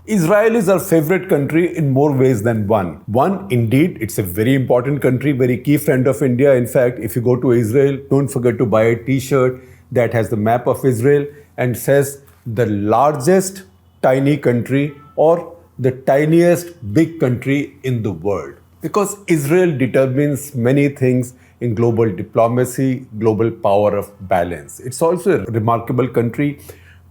Israel is our favorite country in more ways than one. One, indeed, it's a very important country, very key friend of India. In fact, if you go to Israel, don't forget to buy a t-shirt that has the map of Israel and says the largest tiny country or the tiniest big country in the world. Because Israel determines many things in global diplomacy, global power of balance. It's also a remarkable country,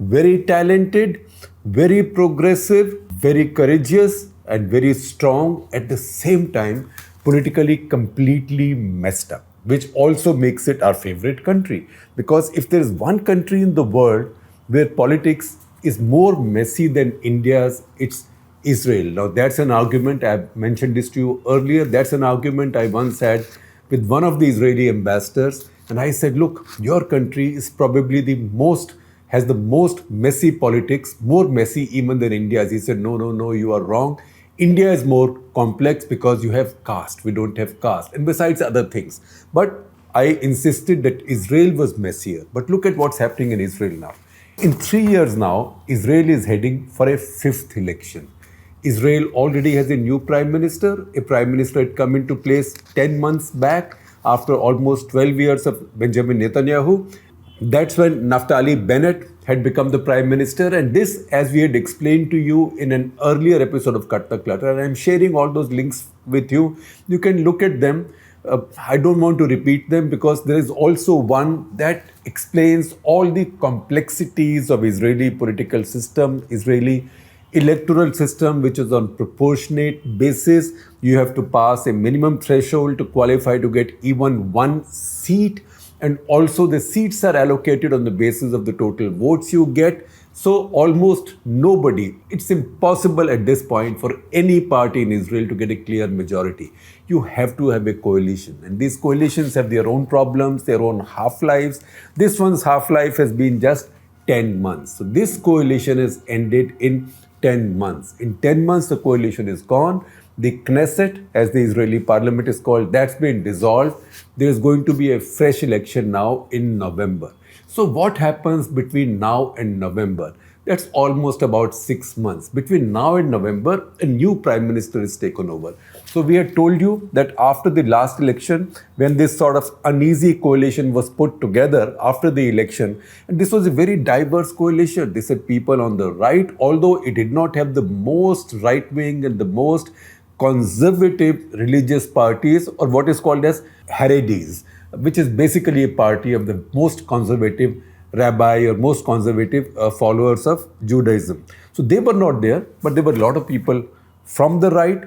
very talented, very progressive, very courageous, and very strong at the same time, politically completely messed up, which also makes it our favorite country. Because if there is one country in the world where politics is more messy than India's, it's Israel. Now, that's an argument, I've mentioned this to you earlier, that's an argument I once had with one of the Israeli ambassadors. And I said, look, your country is probably has the most messy politics, more messy even than India's. He said, no, no, no, you are wrong. India is more complex because you have caste. We don't have caste. And besides other things. But I insisted that Israel was messier. But look at what's happening in Israel now. In 3 years now, Israel is heading for a fifth election. Israel already has a new prime minister. A prime minister had come into place 10 months back after almost 12 years of Benjamin Netanyahu. That's when Naftali Bennett had become the prime minister. And this, as we had explained to you in an earlier episode of Clutter, and I'm sharing all those links with you. You can look at them. I don't want to repeat them because there is also one that explains all the complexities of Israeli political system, Israeli electoral system, which is on proportionate basis. You have to pass a minimum threshold to qualify to get even one seat. And also the seats are allocated on the basis of the total votes you get. So almost nobody, it's impossible at this point for any party in Israel to get a clear majority. You have to have a coalition. And these coalitions have their own problems, their own half-lives. This one's half-life has been just 10 months. So this coalition has ended in 10 months. In 10 months, the coalition is gone. The Knesset, as the Israeli parliament is called, that's been dissolved. There is going to be a fresh election now in November. So what happens between now and November? That's almost about 6 months. Between now and November, a new prime minister is taken over. So we had told you that after the last election, when this sort of uneasy coalition was put together after the election, and this was a very diverse coalition. They said people on the right, although it did not have the most right-wing and the most conservative religious parties, or what is called as Haredis, which is basically a party of the most conservative rabbi or most conservative followers of Judaism. So they were not there, but there were a lot of people from the right.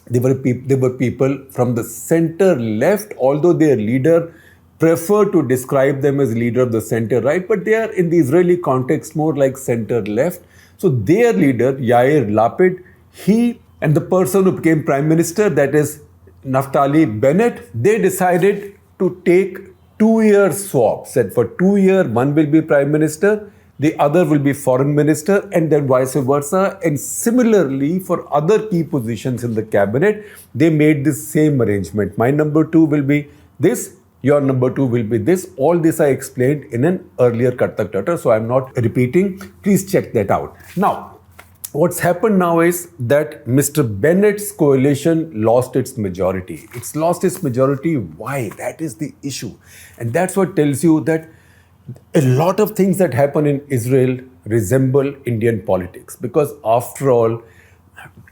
There were people from the center left, although their leader preferred to describe them as leader of the center right, but they are in the Israeli context more like center left. So their leader, Yair Lapid, he and the person who became prime minister, that is Naftali Bennett, they decided to take 2-year swaps. That for 2 years, one will be prime minister, the other will be foreign minister, and then vice versa. And similarly, for other key positions in the cabinet, they made this same arrangement. My number 2 will be this, your number 2 will be this. All this I explained in an earlier Clutter, so I'm not repeating. Please check that out. Now, what's happened now is that Mr. Bennett's coalition lost its majority. It's lost its majority. Why? That is the issue. And that's what tells you that a lot of things that happen in Israel resemble Indian politics. Because after all,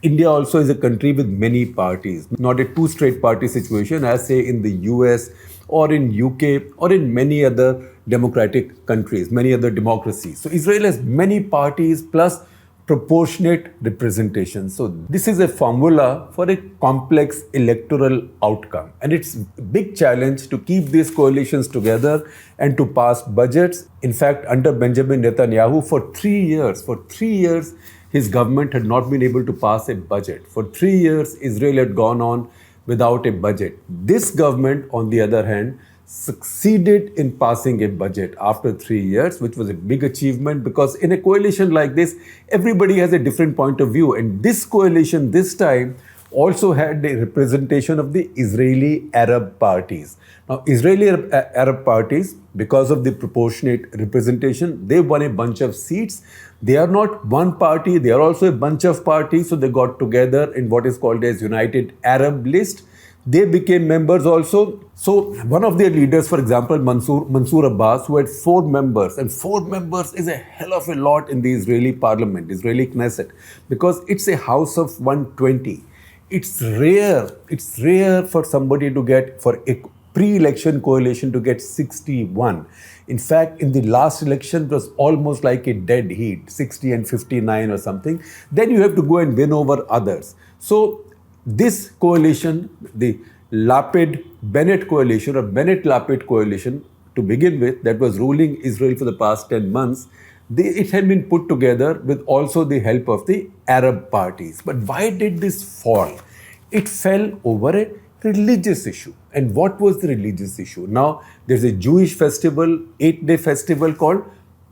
India also is a country with many parties, not a two-straight party situation as say in the US or in UK or in many other democratic countries, many other democracies. So Israel has many parties plus proportionate representation. So this is a formula for a complex electoral outcome. And it's a big challenge to keep these coalitions together and to pass budgets. In fact, under Benjamin Netanyahu, for 3 years, his government had not been able to pass a budget. For 3 years, Israel had gone on without a budget. This government, on the other hand, succeeded in passing a budget after 3 years, which was a big achievement because in a coalition like this, everybody has a different point of view. And this coalition this time also had the representation of the Israeli Arab parties. Now, Israeli Arab parties, because of the proportionate representation, they won a bunch of seats. They are not one party, they are also a bunch of parties, so they got together in what is called as United Arab List. They became members also. So one of their leaders, for example, Mansour Abbas, who had 4 members, and 4 members is a hell of a lot in the Israeli parliament, Israeli Knesset, because it's a house of 120. It's rare for somebody to get, for a pre-election coalition to get 61. In fact, in the last election, it was almost like a dead heat, 60 and 59 or something. Then you have to go and win over others. So this coalition, the Lapid-Bennett coalition or Bennett-Lapid coalition, to begin with, that was ruling Israel for the past 10 months, it had been put together with also the help of the Arab parties. But why did this fall? It fell over a religious issue. And what was the religious issue? Now, there's a Jewish festival, 8-day festival called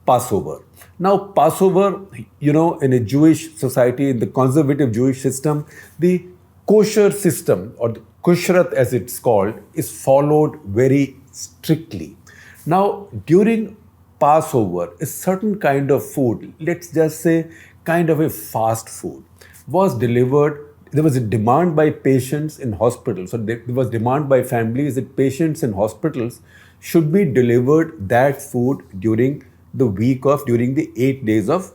Passover. Now, Passover, in a Jewish society, in the conservative Jewish system, the kosher system, or the kushrat as it's called, is followed very strictly. Now, during Passover, a certain kind of food, let's just say kind of a fast food, was delivered. There was a demand by patients in hospitals, so there was demand by families that patients in hospitals should be delivered that food during the 8 days of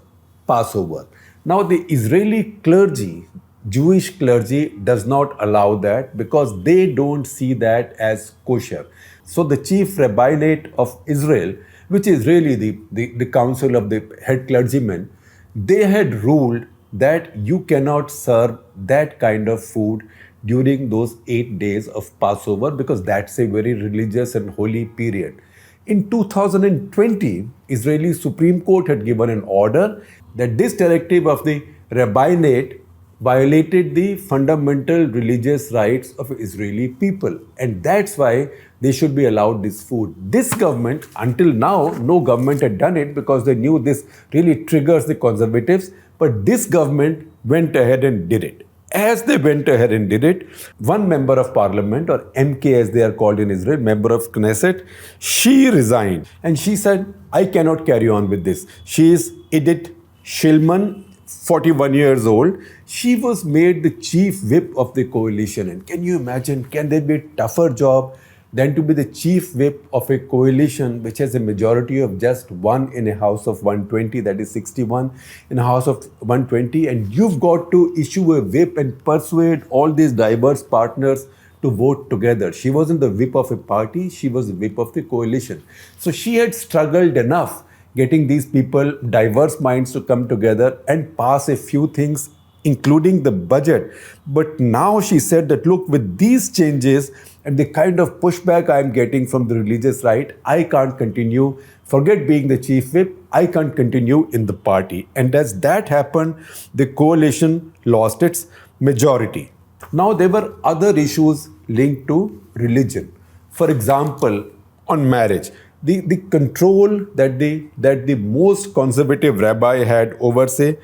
Passover. Now, the Israeli clergy, Jewish clergy, does not allow that because they don't see that as kosher. So the chief rabbinate of Israel, which is really the council of the head clergymen, they had ruled that you cannot serve that kind of food during those 8 days of Passover because that's a very religious and holy period. In 2020, Israeli Supreme Court had given an order that this directive of the rabbinate violated the fundamental religious rights of Israeli people. And that's why they should be allowed this food. This government, until now, no government had done it because they knew this really triggers the conservatives. But this government went ahead and did it. As they went ahead and did it, one member of parliament, or MK as they are called in Israel, member of Knesset, she resigned. And she said, I cannot carry on with this. She is Edith Shilman, 41 years old. She was made the chief whip of the coalition. And can you imagine, can there be a tougher job than to be the chief whip of a coalition which has a majority of just one in a house of 120, that is 61 in a house of 120, and you've got to issue a whip and persuade all these diverse partners to vote together. She wasn't the whip of a party, she was the whip of the coalition. So she had struggled enough getting these people, diverse minds, to come together and pass a few things, including the budget. But now she said that, look, with these changes and the kind of pushback I'm getting from the religious right, I can't continue. Forget being the chief whip, I can't continue in the party. And as that happened, the coalition lost its majority. Now, there were other issues linked to religion. For example, on marriage, the control that the most conservative rabbi had over, say,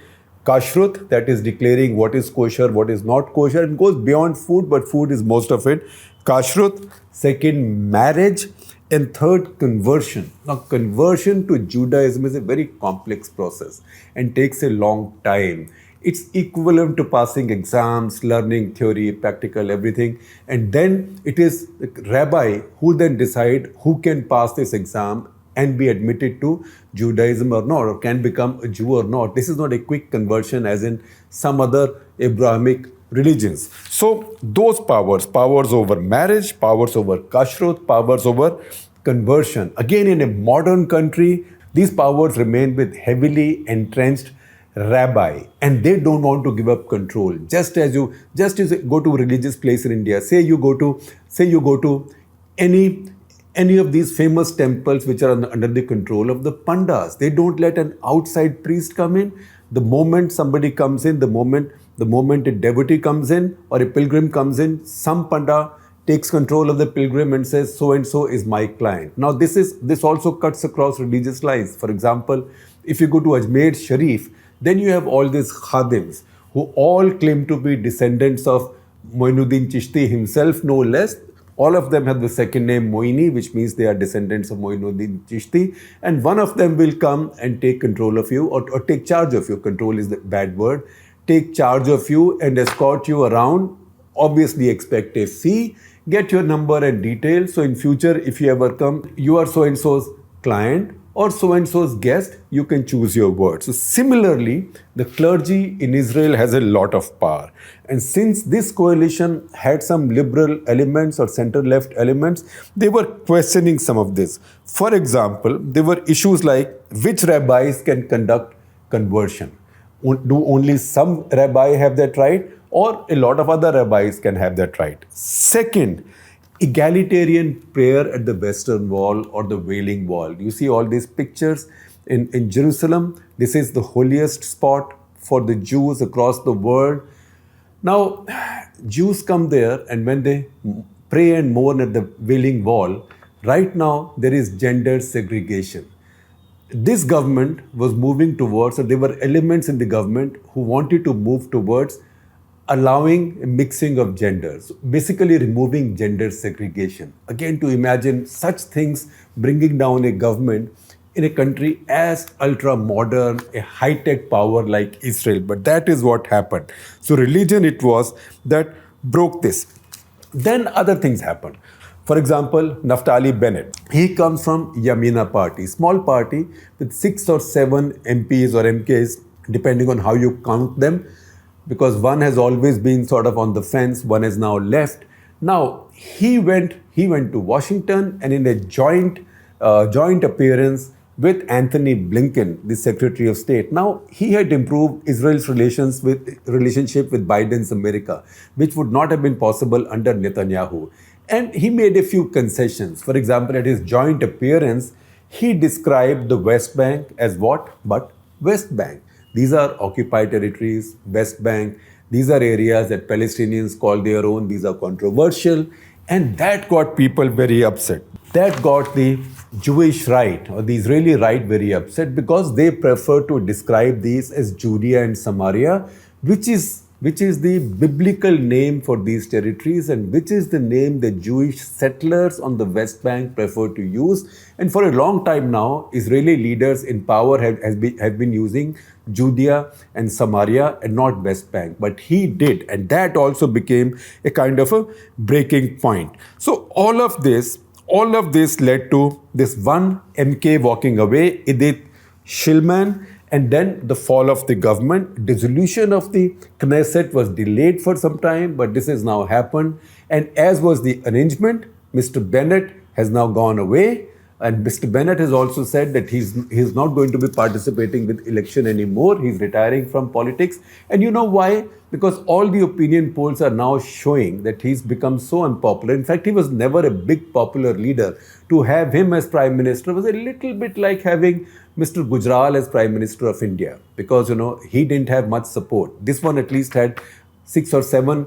kashrut, that is declaring what is kosher, what is not kosher. It goes beyond food, but food is most of it. Kashrut. Second, marriage. And third, conversion. Now, conversion to Judaism is a very complex process and takes a long time. It's equivalent to passing exams, learning theory, practical, everything. And then it is the rabbi who then decide who can pass this exam and be admitted to Judaism or not, or can become a Jew or not. This is not a quick conversion as in some other Abrahamic religions. So those powers over marriage, powers over kashrut, powers over conversion. Again, in a modern country, these powers remain with heavily entrenched rabbi, and they don't want to give up control. Just as you go to a religious place in India, say you go to any of these famous temples which are under the control of the pandas. They don't let an outside priest come in. The moment somebody comes in, the moment a devotee comes in or a pilgrim comes in, some panda takes control of the pilgrim and says, so and so is my client. Now this also cuts across religious lines. For example, if you go to Ajmer Sharif, then you have all these khadims who all claim to be descendants of Moinuddin Chishti himself, no less. All of them have the second name Moini, which means they are descendants of Moinuddin Chishti. And one of them will come and take control of you, or take charge of you. Control is the bad word. Take charge of you and escort you around. Obviously expect a fee. Get your number and details. So in future, if you ever come, you are so-and-so's client or so-and-so's guest, you can choose your words. So similarly, the clergy in Israel has a lot of power. And since this coalition had some liberal elements or center-left elements, they were questioning some of this. For example, there were issues like which rabbis can conduct conversion. Do only some rabbi have that right, or a lot of other rabbis can have that right? Second, egalitarian prayer at the Western Wall or the Wailing Wall. You see all these pictures in Jerusalem. This is the holiest spot for the Jews across the world. Now, Jews come there, and when they pray and mourn at the Wailing Wall, right now there is gender segregation. This government was moving towards, or there were elements in the government who wanted to move towards allowing a mixing of genders, basically removing gender segregation. Again, to imagine such things bringing down a government in a country as ultra-modern, a high-tech power like Israel. But that is what happened. So religion it was that broke this. Then other things happened. For example, Naftali Bennett. He comes from Yamina party, small party with 6 or 7 MPs or MKs, depending on how you count them, because one has always been sort of on the fence, one has now left. Now, he went to Washington, and in a joint appearance with Anthony Blinken, the Secretary of State. Now, he had improved Israel's relationship with Biden's America, which would not have been possible under Netanyahu. And he made a few concessions. For example, at his joint appearance, he described the West Bank as what? But West Bank. These are occupied territories, West Bank. These are areas that Palestinians call their own. These are controversial. And that got people very upset. That got the Jewish right or the Israeli right very upset, because they prefer to describe these as Judea and Samaria, which is the biblical name for these territories, and which is the name the Jewish settlers on the West Bank prefer to use. And for a long time now, Israeli leaders in power have been using Judea and Samaria and not West Bank. But he did, and that also became a kind of a breaking point. So all of this led to this one MK walking away, Edith Shilman. And then the fall of the government, dissolution of the Knesset was delayed for some time, but this has now happened. And as was the arrangement, Mr. Bennett has now gone away. And Mr. Bennett has also said that he's not going to be participating with election anymore. He's retiring from politics. And you know why? Because all the opinion polls are now showing that he's become so unpopular. In fact, he was never a big popular leader. To have him as Prime Minister was a little bit like having Mr. Gujral as Prime Minister of India, because, he didn't have much support. This one at least had 6 or 7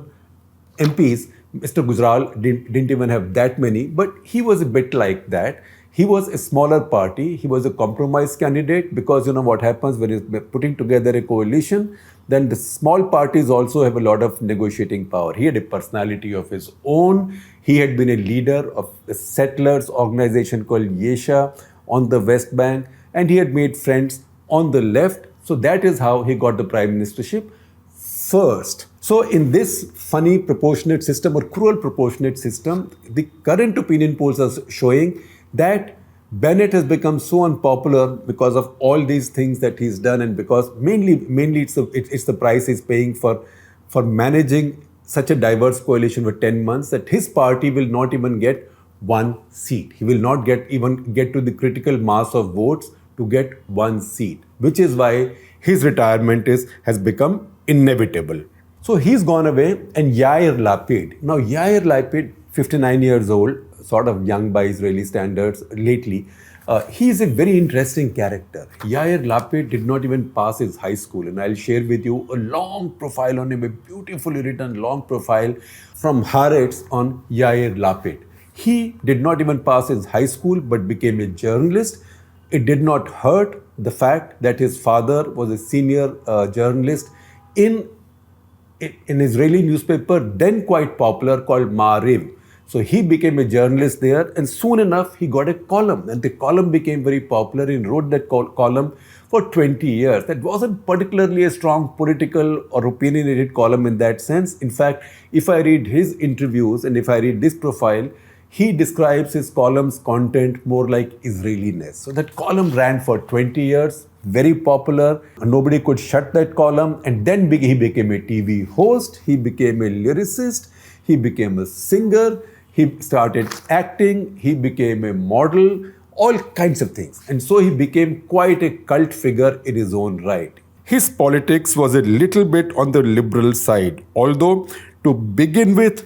MPs. Mr. Gujral didn't even have that many, but he was a bit like that. He was a smaller party. He was a compromise candidate, because what happens when you're putting together a coalition, then the small parties also have a lot of negotiating power. He had a personality of his own. He had been a leader of a settlers organization called Yesha on the West Bank, and he had made friends on the left. So that is how he got the prime ministership first. So in this funny proportionate system or cruel proportionate system, the current opinion polls are showing that Bennett has become so unpopular because of all these things that he's done, and because mainly it's the price he's paying for managing such a diverse coalition for 10 months, that his party will not even get 1 seat. He will not get to the critical mass of votes to get 1 seat, which is why his retirement has become inevitable. So he's gone away, and Yair Lapid. Now Yair Lapid, 59 years old, sort of young by Israeli standards lately. He is a very interesting character. Yair Lapid did not even pass his high school, and I'll share with you a long profile on him, a beautifully written long profile from Haaretz on Yair Lapid. He did not even pass his high school, but became a journalist. It did not hurt the fact that his father was a senior journalist in an Israeli newspaper, then quite popular, called Ma'ariv. So he became a journalist there, and soon enough he got a column, and the column became very popular. He wrote that column for 20 years. That wasn't particularly a strong political or opinionated column in that sense. In fact, if I read his interviews and if I read this profile, he describes his column's content more like Israeliness. So that column ran for 20 years, very popular. Nobody could shut that column. And then he became a TV host, he became a lyricist, he became a singer, he started acting, he became a model, all kinds of things. And so he became quite a cult figure in his own right. His politics was a little bit on the liberal side, although to begin with,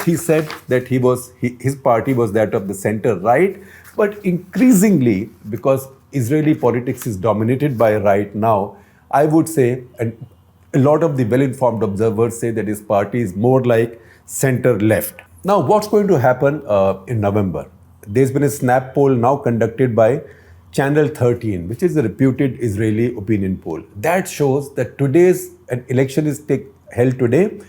he said that his party was that of the center right, but increasingly, because Israeli politics is dominated by right now, I would say, and a lot of the well-informed observers say that his party is more like center-left. Now, what's going to happen in November? There's been a snap poll now conducted by Channel 13, which is a reputed Israeli opinion poll. That shows that today's election is held today.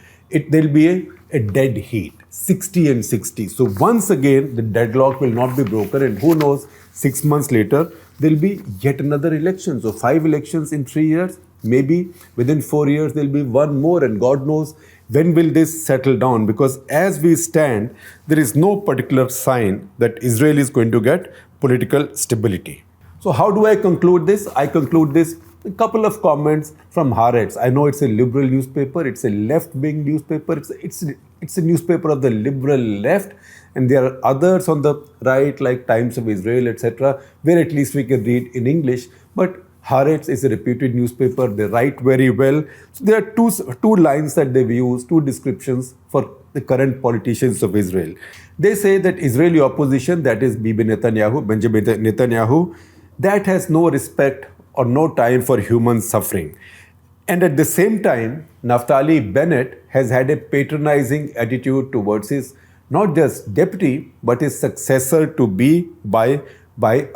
There'll be a dead heat, 60 and 60. So once again, the deadlock will not be broken, and who knows, 6 months later, there'll be yet another election. So 5 elections in 3 years, maybe within 4 years, there'll be one more, and God knows when will this settle down, because as we stand, there is no particular sign that Israel is going to get political stability. So how do I conclude this? I conclude this a couple of comments from Haaretz. I know it's a liberal newspaper, it's a left-wing newspaper, it's a newspaper of the liberal left, and there are others on the right like Times of Israel, etc., where at least we can read in English. But Haaretz is a reputed newspaper, they write very well. So there are two lines that they've used, two descriptions for the current politicians of Israel. They say that Israeli opposition, that is Bibi Netanyahu, Benjamin Netanyahu, that has no respect or no time for human suffering. And at the same time, Naftali Bennett has had a patronizing attitude towards his not just deputy, but his successor to be by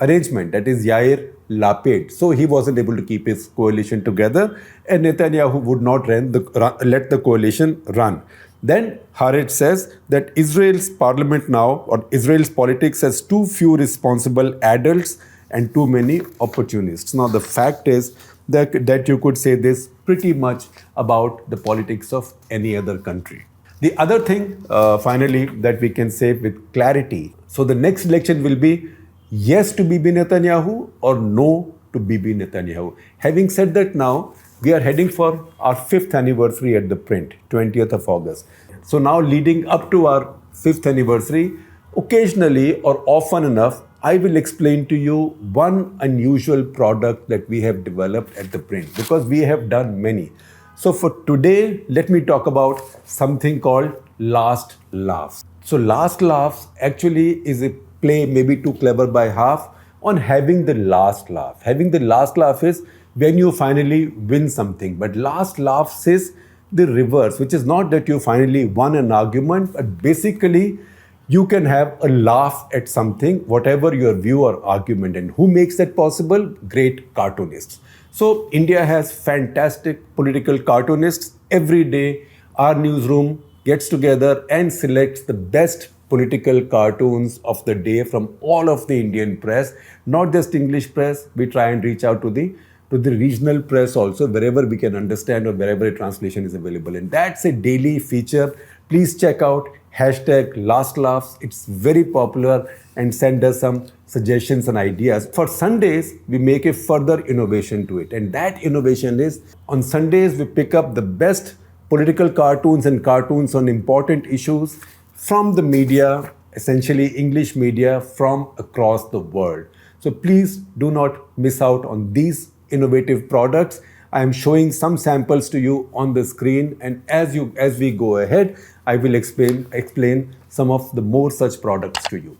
arrangement, that is Yair Lapid. So he wasn't able to keep his coalition together, and Netanyahu would not let the coalition run. Then Haaretz says that Israel's parliament now, or Israel's politics, has too few responsible adults and too many opportunists. Now the fact is that you could say this pretty much about the politics of any other country. The other thing, finally, that we can say with clarity, so the next election will be yes to Bibi Netanyahu or no to Bibi Netanyahu. Having said that, now we are heading for our 5th anniversary at ThePrint, 20th of August. So now, leading up to our 5th anniversary, occasionally or often enough, I will explain to you one unusual product that we have developed at ThePrint, because we have done many. So for today, let me talk about something called Last Laughs. So Last Laughs actually is a play, maybe too clever by half, on having the last laugh. Having the last laugh is when you finally win something. But Last Laughs is the reverse, which is not that you finally won an argument, but basically you can have a laugh at something, whatever your view or argument. And who makes that possible? Great cartoonists. So India has fantastic political cartoonists. Every day, our newsroom gets together and selects the best political cartoons of the day from all of the Indian press, not just English press. We try and reach out to the regional press also, wherever we can understand or wherever a translation is available. And that's a daily feature. Please check out #LastLaughs. It's very popular, and send us some suggestions and ideas. For Sundays, we make a further innovation to it. And that innovation is, on Sundays, we pick up the best political cartoons and cartoons on important issues from the media, essentially English media from across the world. So please do not miss out on these innovative products. I am showing some samples to you on the screen, and as we go ahead, I will explain some of the more such products to you.